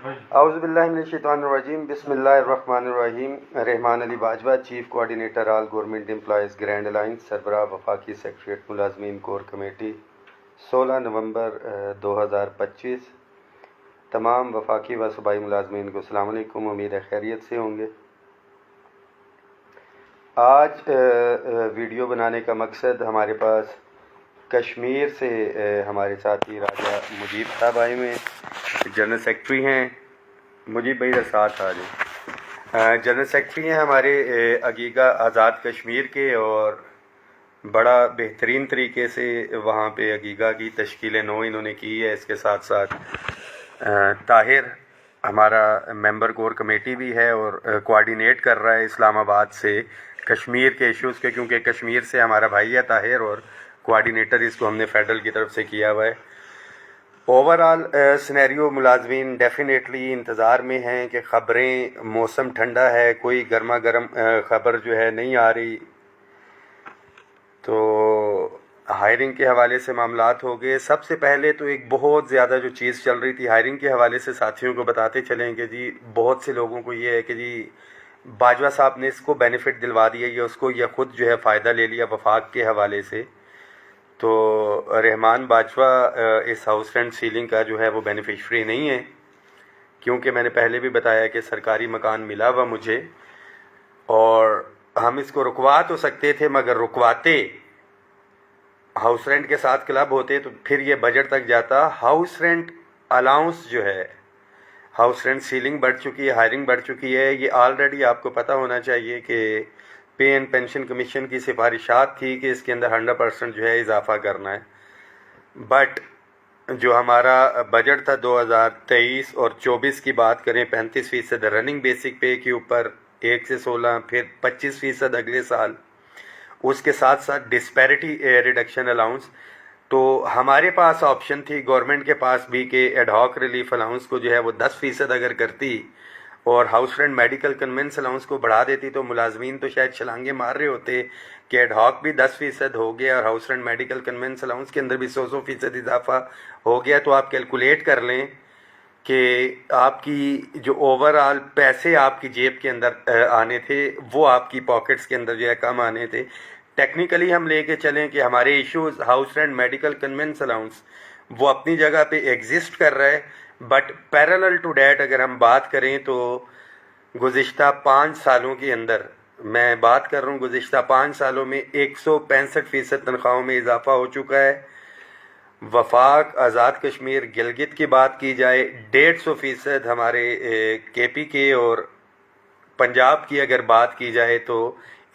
اعوذ باللہ من الشیطان الرجیم بسم اللہ الرحمن الرحیم. Rehman Ali Bajwa, chief coordinator all government employees grand alliance, سربراہ وفاقی سیکریٹریٹ ملازمین کور کمیٹی، 16 نومبر 2025. تمام وفاقی و صوبائی ملازمین کو السلام علیکم. امید ہے خیریت سے ہوں گے. آج ویڈیو بنانے کا مقصد، ہمارے پاس کشمیر سے ہمارے ساتھی راجہ مجیب صاحب آئے ہوئے ہیں، جنرل سیکرٹری ہیں. مجیب بھائی ساتھ آ جائیں. جنرل سیکرٹری ہیں ہمارے عگیگہ آزاد کشمیر کے، اور بڑا بہترین طریقے سے وہاں پہ عگیگہ کی تشکیل نو انہوں نے کی ہے. اس کے ساتھ ساتھ طاہر ہمارا ممبر کور کمیٹی بھی ہے اور کوآرڈینیٹ کر رہا ہے اسلام آباد سے کشمیر کے ایشوز کے، کیونکہ کشمیر سے ہمارا بھائی ہے طاہر، اور کوآرڈینیٹر اس کو ہم نے فیڈرل کی طرف سے کیا ہوا ہے. اوورآل سینیریو ملازمین ڈیفینیٹلی انتظار میں ہیں کہ خبریں، موسم ٹھنڈا ہے، کوئی گرما گرم خبر جو ہے نہیں آ رہی. تو ہائرنگ کے حوالے سے معاملات ہو گئے. سب سے پہلے تو ایک بہت زیادہ جو چیز چل رہی تھی ہائرنگ کے حوالے سے، ساتھیوں کو بتاتے چلیں کہ جی بہت سے لوگوں کو یہ ہے کہ جی باجوہ صاحب نے اس کو بینیفٹ دلوا دیا، یا اس کو یہ خود جو ہے فائدہ لے لیا وفاق کے حوالے سے. تو رحمان باجوہ اس ہاؤس رینٹ سیلنگ کا جو ہے وہ بینیفیشری نہیں ہے، کیونکہ میں نے پہلے بھی بتایا کہ سرکاری مکان ملا ہوا مجھے، اور ہم اس کو رکوا تو سکتے تھے، مگر رکواتے ہاؤس رینٹ کے ساتھ کلب ہوتے تو پھر یہ بجٹ تک جاتا. ہاؤس رینٹ الاؤنس جو ہے، ہاؤس رینٹ سیلنگ بڑھ چکی ہے، ہائرنگ بڑھ چکی ہے. یہ آلریڈی آپ کو پتہ ہونا چاہیے کہ پے اینڈ پینشن کمیشن کی سفارشات تھی کہ اس کے اندر 100% جو ہے اضافہ کرنا ہے. بٹ جو ہمارا بجٹ تھا 2023 اور 24 کی بات کریں، 35% رننگ بیسک پے کے اوپر 1 سے 16، پھر 25% اگلے سال، اس کے ساتھ ساتھ ڈسپیرٹی ریڈکشن الاؤنس. تو ہمارے پاس آپشن تھی، گورنمنٹ کے پاس بھی، کہ ایڈ ہاک ریلیف الاؤنس کو جو ہے وہ 10% اگر کرتی اور house rent medical conveyance allowance کو بڑھا دیتی، تو ملازمین تو شاید چھلانگے مار رہے ہوتے کہ ایڈ ہاک بھی 10% ہو گیا اور house rent medical conveyance allowance کے اندر بھی 100% اضافہ ہو گیا. تو آپ کیلکولیٹ کر لیں کہ آپ کی جو اوورآل پیسے آپ کی جیب کے اندر آنے تھے، وہ آپ کی پاکٹس کے اندر جو ہے کم آنے تھے. ٹیکنیکلی ہم لے کے چلیں کہ ہمارے issues house rent medical conveyance allowance وہ اپنی جگہ پہ ایگزسٹ کر رہا ہے، بٹ پیرالل ٹو ڈیٹ اگر ہم بات کریں تو گزشتہ 5 سالوں کے اندر، میں بات کر رہا ہوں گزشتہ 5 سالوں میں 165% تنخواہوں میں اضافہ ہو چکا ہے. وفاق آزاد کشمیر گلگت کی بات کی جائے 150% ہمارے کے پی کے، اور پنجاب کی اگر بات کی جائے تو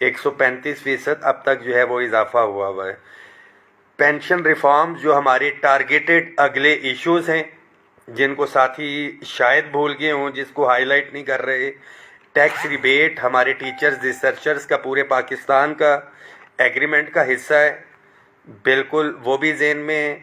135% اب تک جو ہے وہ اضافہ ہوا ہے. پینشن ریفارم جو ہمارے ٹارگیٹڈ اگلے ایشوز ہیں، جن کو ساتھی شاید بھول گئے ہوں، جس کو ہائی لائٹ نہیں کر رہے. ٹیکس ریبیٹ ہمارے ٹیچرز ریسرچرز کا پورے پاکستان کا ایگریمنٹ کا حصہ ہے، بالکل وہ بھی ذہن میں ہے.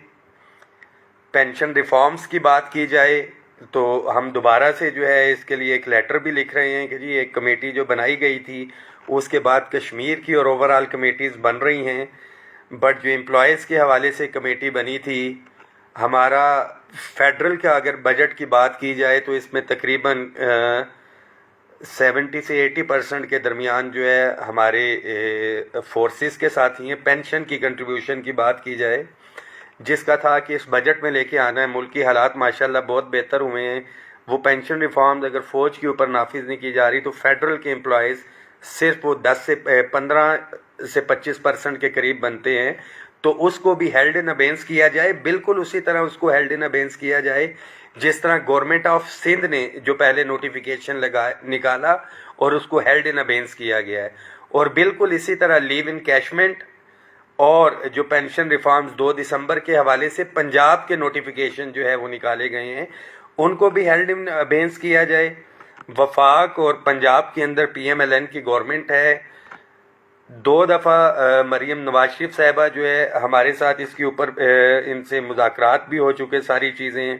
پینشن ریفارمز کی بات کی جائے تو ہم دوبارہ سے جو ہے اس کے لیے ایک لیٹر بھی لکھ رہے ہیں کہ جی ایک کمیٹی جو بنائی گئی تھی، اس کے بعد کشمیر کی اور اوورآل کمیٹیز بن رہی ہیں، بٹ جو امپلائیز کے حوالے سے کمیٹی بنی تھی، ہمارا فیڈرل کا اگر بجٹ کی بات کی جائے تو اس میں تقریباً 70 سے 80% کے درمیان جو ہے ہمارے فورسز کے ساتھ ہی ہیں. پینشن کی کنٹریبیوشن کی بات کی جائے، جس کا تھا کہ اس بجٹ میں لے کے آنا ہے. ملک کی حالات ماشاءاللہ بہت بہتر ہوئے ہیں. وہ پینشن ریفارمز اگر فوج کے اوپر نافذ نہیں کی جا رہی تو فیڈرل کے امپلائیز صرف وہ 15 سے 25% کے قریب بنتے ہیں. تو اس کو بھی ہیلڈ ان ابینس کیا جائے، بالکل اسی طرح اس کو ہیلڈ ان ابینس کیا جائے جس طرح گورنمنٹ آف سندھ نے جو پہلے نوٹیفیکیشن نکالا اور اس کو ہیلڈ ان ابینس کیا گیا ہے. اور بالکل اسی طرح لیو ان کیشمنٹ اور جو پینشن ریفارمز 2 دسمبر کے حوالے سے پنجاب کے نوٹیفیکیشن جو ہے وہ نکالے گئے ہیں، ان کو بھی ہیلڈ ان ابینس کیا جائے. وفاق اور پنجاب کے اندر پی ایم ایل این کی گورنمنٹ ہے. 2 دفعہ مریم نواز شریف صاحبہ جو ہے ہمارے ساتھ اس کے اوپر ان سے مذاکرات بھی ہو چکے، ساری چیزیں.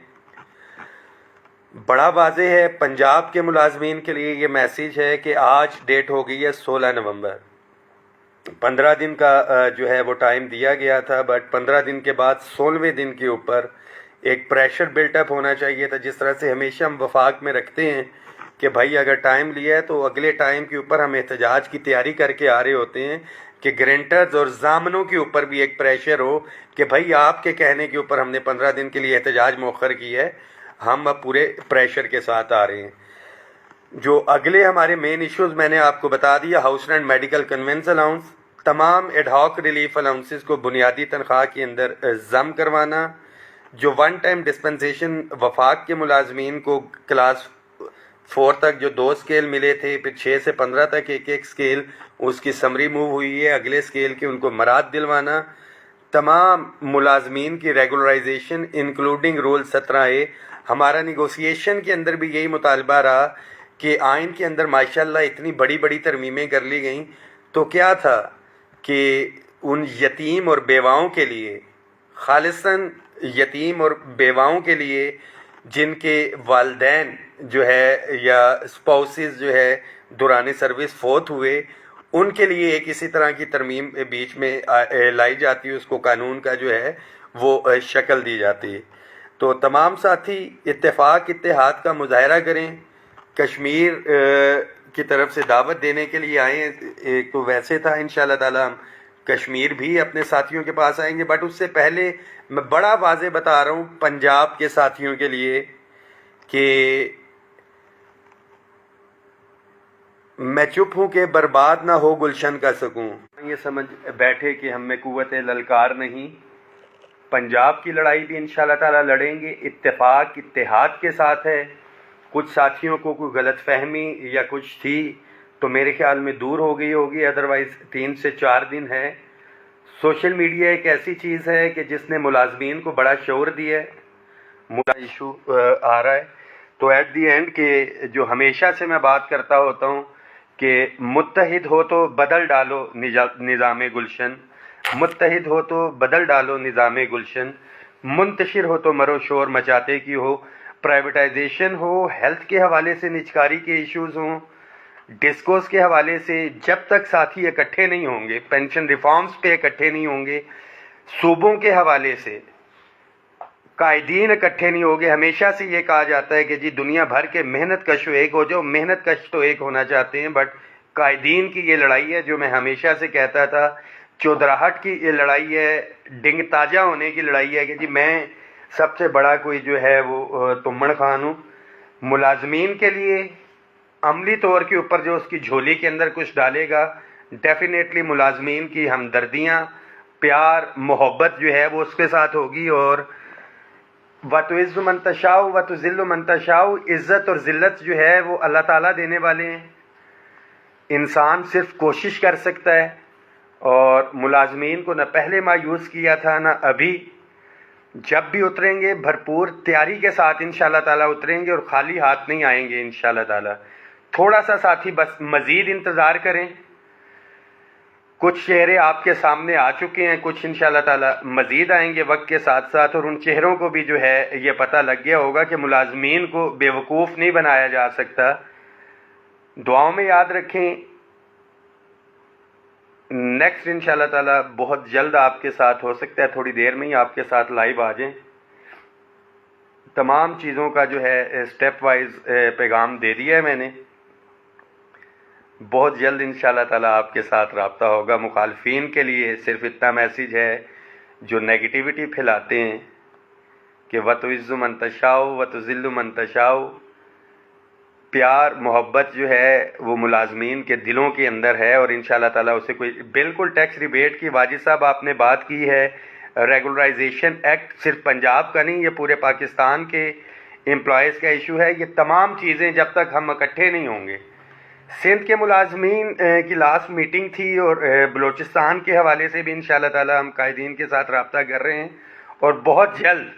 بڑا واضح ہے پنجاب کے ملازمین کے لیے یہ میسیج ہے کہ آج ڈیٹ ہو گئی ہے 16 نومبر. 15 دن کا جو ہے وہ ٹائم دیا گیا تھا، بٹ 15 دن کے بعد 16ویں دن کے اوپر ایک پریشر بلٹ اپ ہونا چاہیے تھا، جس طرح سے ہمیشہ ہم وفاق میں رکھتے ہیں کہ بھائی اگر ٹائم لیا ہے تو اگلے ٹائم کے اوپر ہم احتجاج کی تیاری کر کے آ رہے ہوتے ہیں کہ گرنٹرز اور ضامنوں کے اوپر بھی ایک پریشر ہو کہ بھائی آپ کے کہنے کے اوپر ہم نے 15 دن کے لیے احتجاج مؤخر کیا ہے، ہم اب پورے پریشر کے ساتھ آ رہے ہیں۔ جو اگلے ہمارے مین ایشوز میں نے آپ کو بتا دیا، house rent, medical conveyance allowance, تمام ایڈ ہاک ریلیف الاؤنسز کو بنیادی تنخواہ کے اندر ضم کروانا، جو ون ٹائم ڈسپنسیشن وفاق کے ملازمین کو کلاس 4 تک جو 2 اسکیل ملے تھے، پھر 6 سے 15 تک ایک اسکیل، اس کی سمری موو ہوئی ہے اگلے اسکیل کی، ان کو مراد دلوانا، تمام ملازمین کی ریگولرائزیشن انکلوڈنگ رول 17A۔ ہمارا نیگوسیشن کے اندر بھی یہی مطالبہ رہا کہ آئین کے اندر ماشاءاللہ اتنی بڑی بڑی ترمیمیں کر لی گئیں، تو کیا تھا کہ ان یتیم اور بیواؤں کے لیے، خالصاً یتیم اور بیواؤں کے لیے جن کے والدین جو ہے یا اسپاؤسز جو ہے دوران سروس فوت ہوئے، ان کے لیے ایک اسی طرح کی ترمیم بیچ میں لائی جاتی ہے، اس کو قانون کا جو ہے وہ شکل دی جاتی ہے۔ تو تمام ساتھی اتفاق اتحاد کا مظاہرہ کریں، کشمیر کی طرف سے دعوت دینے کے لیے آئے ہیں۔ ایک تو ویسے تھا انشاءاللہ تعالی ہم کشمیر بھی اپنے ساتھیوں کے پاس آئیں گے، بٹ اس سے پہلے میں بڑا واضح بتا رہا ہوں پنجاب کے ساتھیوں کے لیے کہ میں چپ ہوں کہ برباد نہ ہو گلشن کا سکون۔ یہ سمجھ بیٹھے کہ ہم میں قوت للکار نہیں، پنجاب کی لڑائی بھی انشاءاللہ تعالی لڑیں گے، اتفاق اتحاد کے ساتھ ہے۔ کچھ ساتھیوں کو کوئی غلط فہمی یا کچھ تھی تو میرے خیال میں دور ہو گئی ہوگی، ادروائز 3 سے 4 دن ہے۔ سوشل میڈیا ایک ایسی چیز ہے کہ جس نے ملازمین کو بڑا شعور دیا ہے، ایشو آ رہا ہے۔ تو ایٹ دی اینڈ کہ جو ہمیشہ سے میں بات کرتا ہوتا ہوں کہ متحد ہو تو بدل ڈالو نظام گلشن، متحد ہو تو بدل ڈالو نظام گلشن، منتشر ہو تو مرو شور مچاتے کی ہو، پرائیویٹائزیشن ہو، ہیلتھ کے حوالے سے نجکاری کے ایشوز ہوں، ڈسکوز کے حوالے سے، جب تک ساتھی اکٹھے نہیں ہوں گے، پینشن ریفارمز پہ اکٹھے نہیں ہوں گے، صوبوں کے حوالے سے قائدین اکٹھے نہیں ہوگے۔ ہمیشہ سے یہ کہا جاتا ہے کہ جی دنیا بھر کے محنت کش ایک ہو جاؤ، محنت کش تو ایک ہونا چاہتے ہیں، بٹ قائدین کی یہ لڑائی ہے، جو میں ہمیشہ سے کہتا تھا، چودراہٹ کی یہ لڑائی ہے، ڈنگ تازہ ہونے کی لڑائی ہے کہ جی میں سب سے بڑا کوئی جو ہے وہ تمڑ خان ہوں۔ ملازمین کے لیے عملی طور کے اوپر جو اس کی جھولی کے اندر کچھ ڈالے گا، ڈیفینیٹلی ملازمین کی ہمدردیاں، پیار، محبت جو ہے وہ اس کے ساتھ ہوگی، اور وَتُعِزُّ مَن تَشَاءُ وَتُذِلُّ مَن تَشَاءُ، عزت اور ذلت جو ہے وہ اللہ تعالیٰ دینے والے ہیں۔ انسان صرف کوشش کر سکتا ہے، اور ملازمین کو نہ پہلے مایوس کیا تھا نہ ابھی۔ جب بھی اتریں گے بھرپور تیاری کے ساتھ انشاءاللہ تعالیٰ اتریں گے، اور خالی ہاتھ نہیں آئیں گے انشاءاللہ تعالیٰ۔ تھوڑا سا ساتھی بس مزید انتظار کریں، کچھ چہرے آپ کے سامنے آ چکے ہیں، کچھ انشاءاللہ تعالیٰ مزید آئیں گے وقت کے ساتھ ساتھ، اور ان چہروں کو بھی جو ہے یہ پتہ لگ گیا ہوگا کہ ملازمین کو بے وقوف نہیں بنایا جا سکتا۔ دعاؤں میں یاد رکھیں، نیکسٹ انشاءاللہ تعالیٰ بہت جلد آپ کے ساتھ ہو سکتا ہے، تھوڑی دیر میں ہی آپ کے ساتھ لائیو آ جائیں۔ تمام چیزوں کا جو ہے اسٹیپ وائز پیغام دے دیا ہے میں نے، بہت جلد انشاءاللہ تعالیٰ آپ کے ساتھ رابطہ ہوگا۔ مخالفین کے لیے صرف اتنا میسیج ہے جو نیگیٹیوٹی پھیلاتے ہیں کہ وَتُعِزُّ مَن تَشَاءُ وَتُذِلُّ مَن تَشَاءُ، پیار محبت جو ہے وہ ملازمین کے دلوں کے اندر ہے، اور انشاءاللہ تعالیٰ اسے کوئی بالکل ٹیکس ریبیٹ کی واجد صاحب آپ نے بات کی ہے، ریگولرائزیشن ایکٹ صرف پنجاب کا نہیں، یہ پورے پاکستان کے امپلائیز کا ایشو ہے۔ یہ تمام چیزیں جب تک ہم اکٹھے نہیں ہوں گے، سندھ کے ملازمین کی لاسٹ میٹنگ تھی، اور بلوچستان کے حوالے سے بھی انشاءاللہ تعالیٰ ہم قائدین کے ساتھ رابطہ کر رہے ہیں، اور بہت جلد